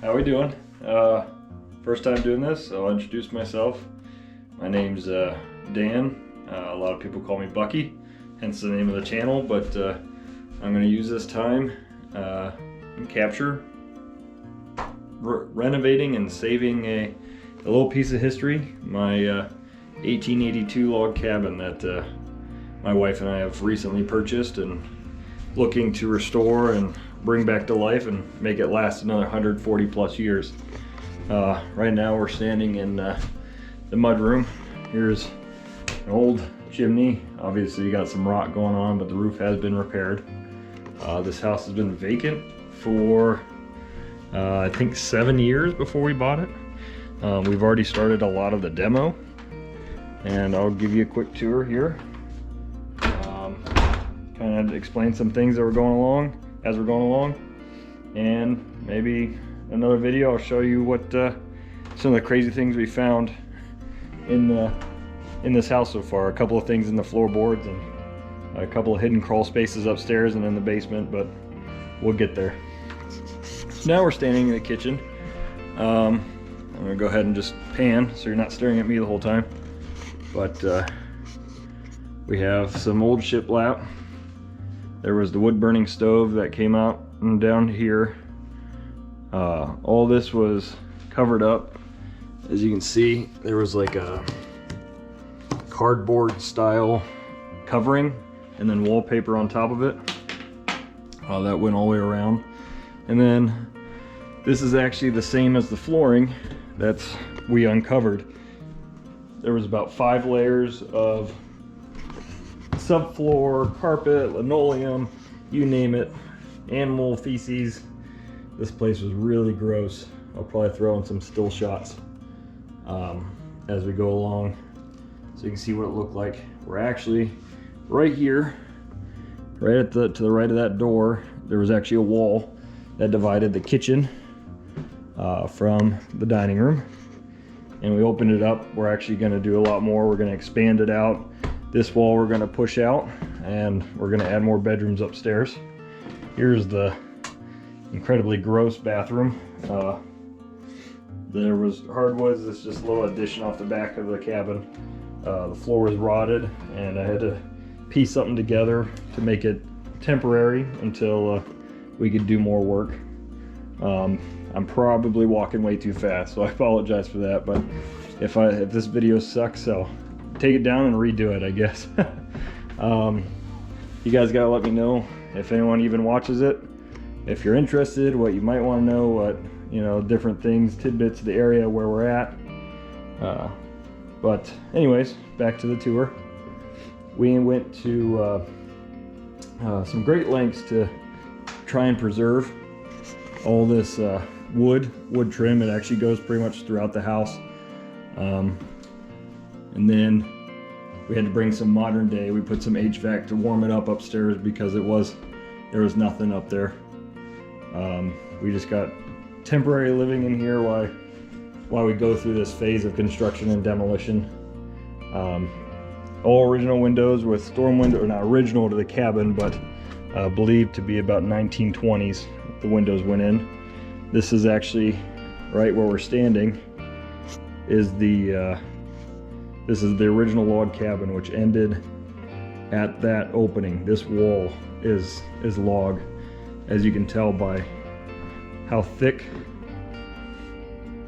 How we doing? First time doing this, so I'll introduce myself. My name's Dan. A lot of people call me Bucky, hence the name of the channel, but I'm going to use this time and capture renovating and saving a little piece of history, my 1882 log cabin that my wife and I have recently purchased and looking to restore and bring back to life and make it last another 140 plus years. Right now we're standing in the mud room. Here's an old chimney. Obviously you got some rot going on, but the roof has been repaired. This house has been vacant for I think 7 years before we bought it. We've already started a lot of the demo, and I'll give you a quick tour here. Kind of explain some things that were going along as we're going along, and maybe another video I'll show you what some of the crazy things we found in this house so far. A couple of things in the floorboards and a couple of hidden crawl spaces upstairs and in the basement, but we'll get there. Now we're standing in the kitchen. I'm gonna go ahead and just pan so you're not staring at me the whole time. But we have some old shiplap. There was the wood burning stove that came out and down here. All this was covered up. As you can see, there was like a cardboard style covering and then wallpaper on top of it. That went all the way around. And then this is actually the same as the flooring that's we uncovered. There was about 5 layers of subfloor, carpet, linoleum, you name it, animal feces. This place was really gross. I'll probably throw in some still shots as we go along so you can see what it looked like. We're actually right here, right to the right of that door. There was actually a wall that divided the kitchen from the dining room, and we opened it up. We're actually going to do a lot more. We're going to expand it out. This wall we're going to push out, and we're going to add more bedrooms upstairs. Here's the incredibly gross bathroom. There was hardwoods. This is just a little addition off the back of the cabin. The floor was rotted, and I had to piece something together to make it temporary until we could do more work. I'm probably walking way too fast, so I apologize for that, but if this video sucks, I'll take it down and redo it, I guess. You guys gotta let me know if anyone even watches it, if you're interested, what you might want to know, what, you know, different things, tidbits of the area where we're at. But anyways, back to the tour. We went to some great lengths to try and preserve all this wood trim. It actually goes pretty much throughout the house. And then we had to bring some modern day. We put some HVAC to warm it up upstairs because there was nothing up there. We just got temporary living in here while we go through this phase of construction and demolition. All original windows with storm window, or not original to the cabin, but believed to be about 1920s. The windows went in. This is actually right where we're standing. This is the original log cabin, which ended at that opening. This wall is log, as you can tell by how thick.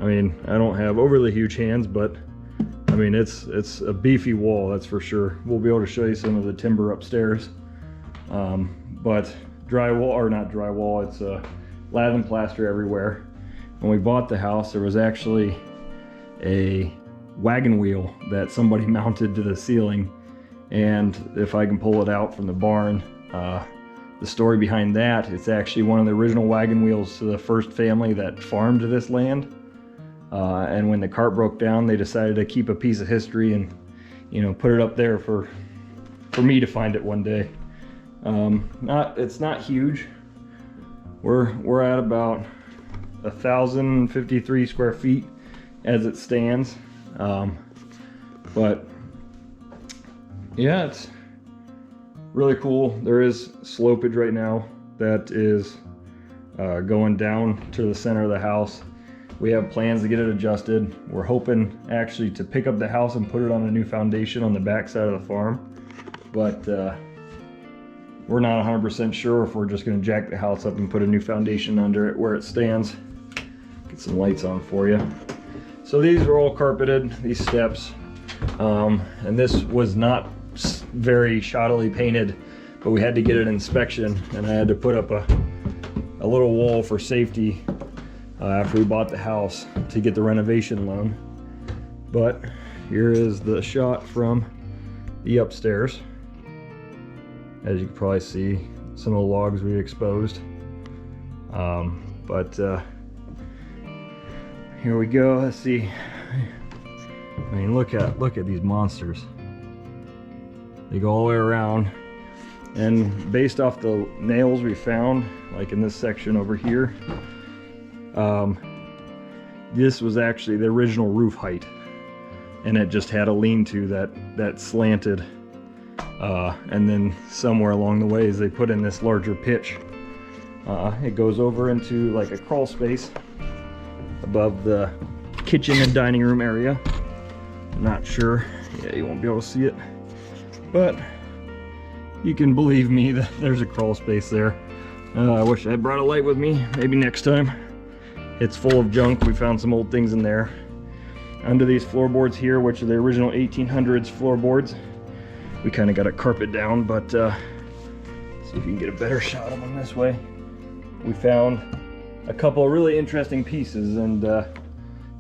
I mean, I don't have overly huge hands, but I mean it's a beefy wall, that's for sure. We'll be able to show you some of the timber upstairs, but drywall, or not drywall, it's lath and plaster everywhere. When we bought the house, there was actually a wagon wheel that somebody mounted to the ceiling, and if I can pull it out from the barn, the story behind that, it's actually one of the original wagon wheels to the first family that farmed this land, and when the cart broke down, they decided to keep a piece of history and, you know, put it up there for me to find it one day. It's not huge. We're at about 1,053 square feet as it stands. But yeah, it's really cool. There is slopage right now that is going down to the center of the house. We have plans to get it adjusted. We're hoping actually to pick up the house and put it on a new foundation on the back side of the farm. But we're not 100% sure if we're just gonna jack the house up and put a new foundation under it where it stands. Get some lights on for you. So these are all carpeted, these steps. And this was not very shoddily painted, but we had to get an inspection, and I had to put up a little wall for safety after we bought the house to get the renovation loan. But here is the shot from the upstairs. As you can probably see, some of the logs we exposed. Here we go. Let's see. I mean, look at these monsters. They go all the way around, and based off the nails we found, like in this section over here, this was actually the original roof height, and it just had a lean-to that slanted, and then somewhere along the ways they put in this larger pitch. It goes over into like a crawl space above the kitchen and dining room area. I'm not sure, yeah, you won't be able to see it, but you can believe me that there's a crawl space there. I wish I had brought a light with me, maybe next time. It's full of junk. We found some old things in there. Under these floorboards here, which are the original 1800s floorboards, we kind of got a carpet down, but see if you can get a better shot of them this way. We found a couple of really interesting pieces, and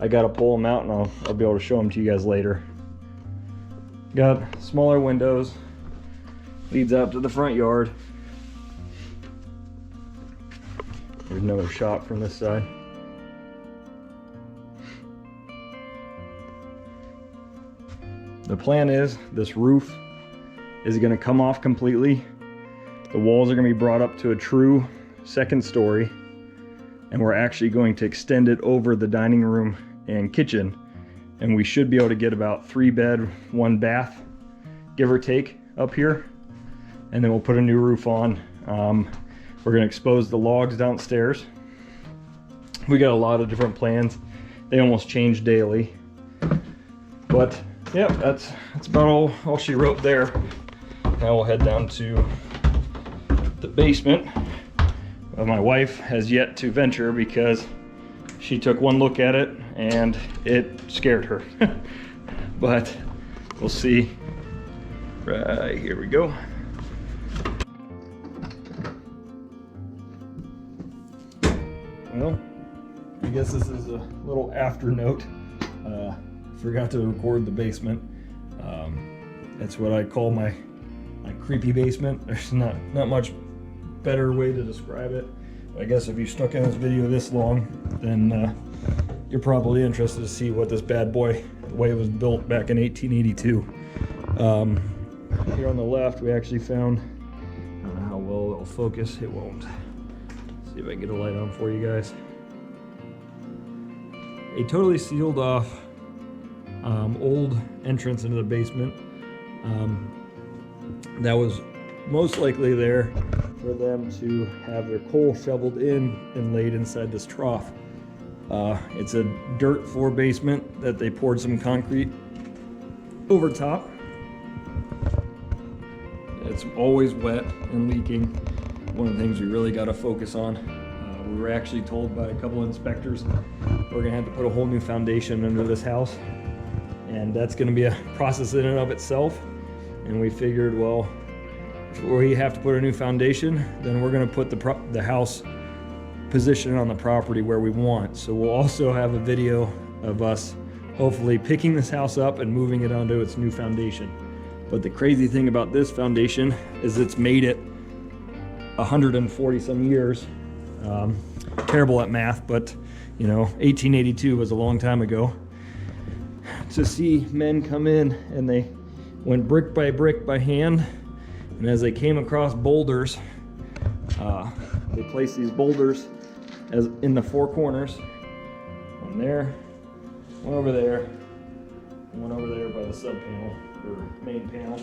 I gotta pull them out, and I'll be able to show them to you guys later. Got smaller windows, leads out to the front yard. There's another shot from this side. The plan is this roof is going to come off completely. The walls are going to be brought up to a true second story, and we're actually going to extend it over the dining room and kitchen, and we should be able to get about 3 bed, 1 bath, give or take, up here, and then we'll put a new roof on. We're going to expose the logs downstairs. We got a lot of different plans. They almost change daily, but yeah, that's about all she wrote there. Now we'll head down to the basement. My wife has yet to venture because she took one look at it and it scared her. But we'll see. Right, here we go. Well, I guess this is a little after note. Forgot to record the basement. That's what I call my creepy basement. There's not much better way to describe it. I guess if you stuck in this video this long, then you're probably interested to see what this bad boy, the way it was built back in 1882. Here on the left, we actually found, I don't know how well it'll focus, it won't. See if I can get a light on for you guys. A totally sealed off old entrance into the basement. That was most likely there for them to have their coal shoveled in and laid inside this trough. It's a dirt floor basement that they poured some concrete over top. It's always wet and leaking. One of the things we really got to focus on. We were actually told by a couple of inspectors we're gonna have to put a whole new foundation under this house, and that's gonna be a process in and of itself. And we figured, well, if we have to put a new foundation, then we're gonna put the house positioned on the property where we want. So we'll also have a video of us hopefully picking this house up and moving it onto its new foundation. But the crazy thing about this foundation is it's made it 140 some years. Terrible at math, but you know, 1882 was a long time ago. To see men come in and they went brick by hand, and as they came across boulders, they placed these boulders as in the 4 corners. One there, one over there, and one over there by the sub panel or main panel.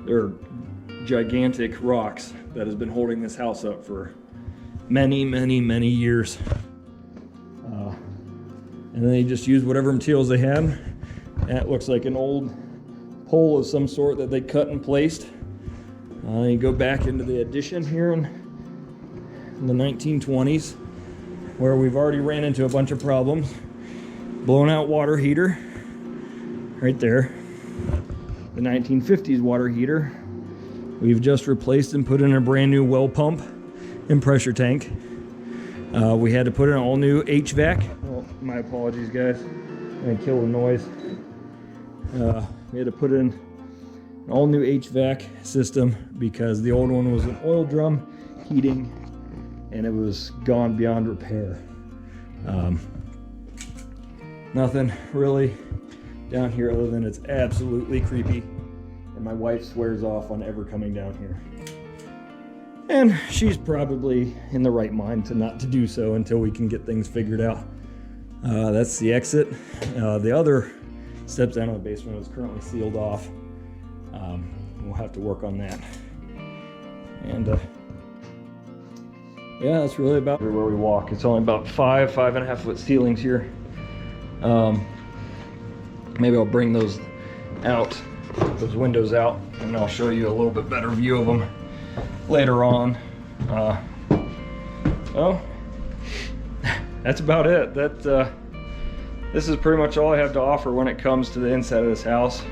They're gigantic rocks that has been holding this house up for many, many, many years. And then they just used whatever materials they had. That looks like an old pole of some sort that they cut and placed. You go back into the addition here in the 1920s, where we've already ran into a bunch of problems. Blown out water heater, right there. The 1950s water heater. We've just replaced and put in a brand new well pump and pressure tank. We had to put in an all new HVAC. Oh, my apologies, guys. I'm gonna kill the noise. We had to put in an all new HVAC system because the old one was an oil drum heating and it was gone beyond repair. Nothing really down here other than it's absolutely creepy, and my wife swears off on ever coming down here. And she's probably in the right mind to do so until we can get things figured out. That's the exit. The other steps down to the basement is currently sealed off. We'll have to work on that. And yeah, that's really about where we walk. It's only about 5.5 foot ceilings here. Maybe I'll bring those windows out, and I'll show you a little bit better view of them later on. Well, that's about it. This is pretty much all I have to offer when it comes to the inside of this house.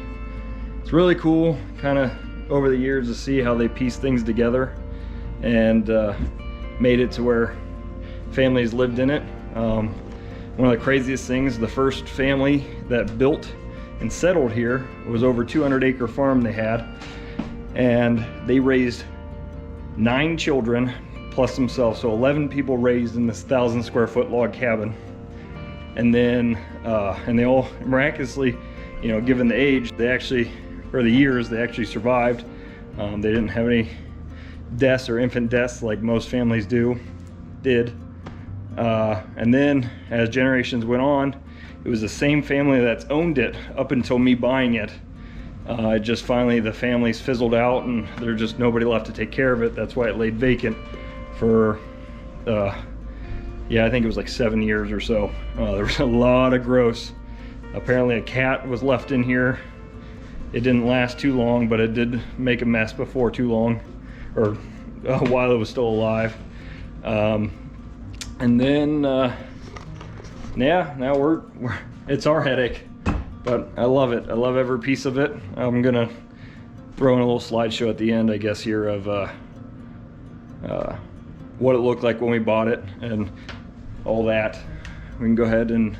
It's really cool, kind of over the years, to see how they piece things together and made it to where families lived in it. One of the craziest things, the first family that built and settled here was over 200-acre farm they had, and they raised 9 children plus themselves, so 11 people raised in this 1,000-square-foot log cabin. And then and they all miraculously, you know, given the age, they actually, or the years, they actually survived. They didn't have any deaths or infant deaths like most families did. And then as generations went on, it was the same family that's owned it up until me buying it. It just finally, the families fizzled out and there's just nobody left to take care of it. That's why it laid vacant for, yeah, I think it was like 7 years or so. There was a lot of gross. Apparently a cat was left in here. It didn't last too long, but it did make a mess before too long, or while it was still alive. And then, yeah, now it's our headache, but I love it. I love every piece of it. I'm gonna throw in a little slideshow at the end, I guess, here of what it looked like when we bought it and all that. We can go ahead and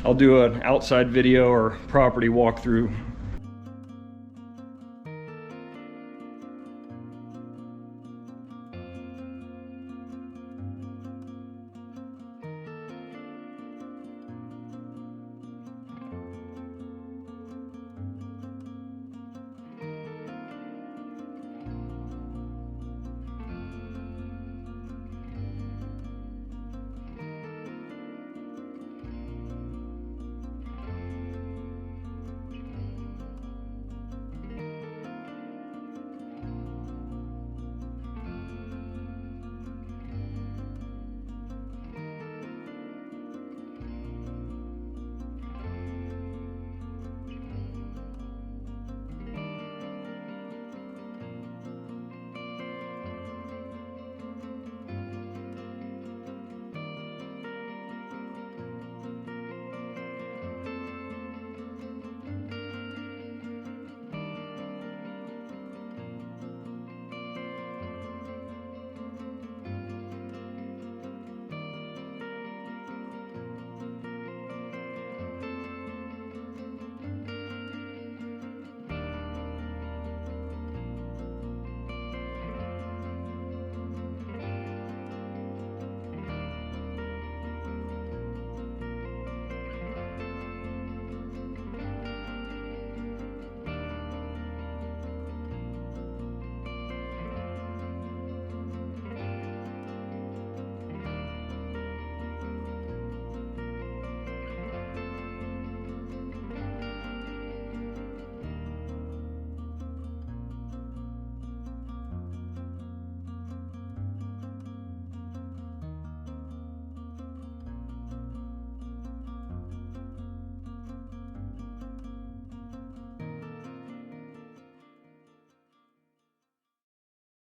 I'll do an outside video or property walkthrough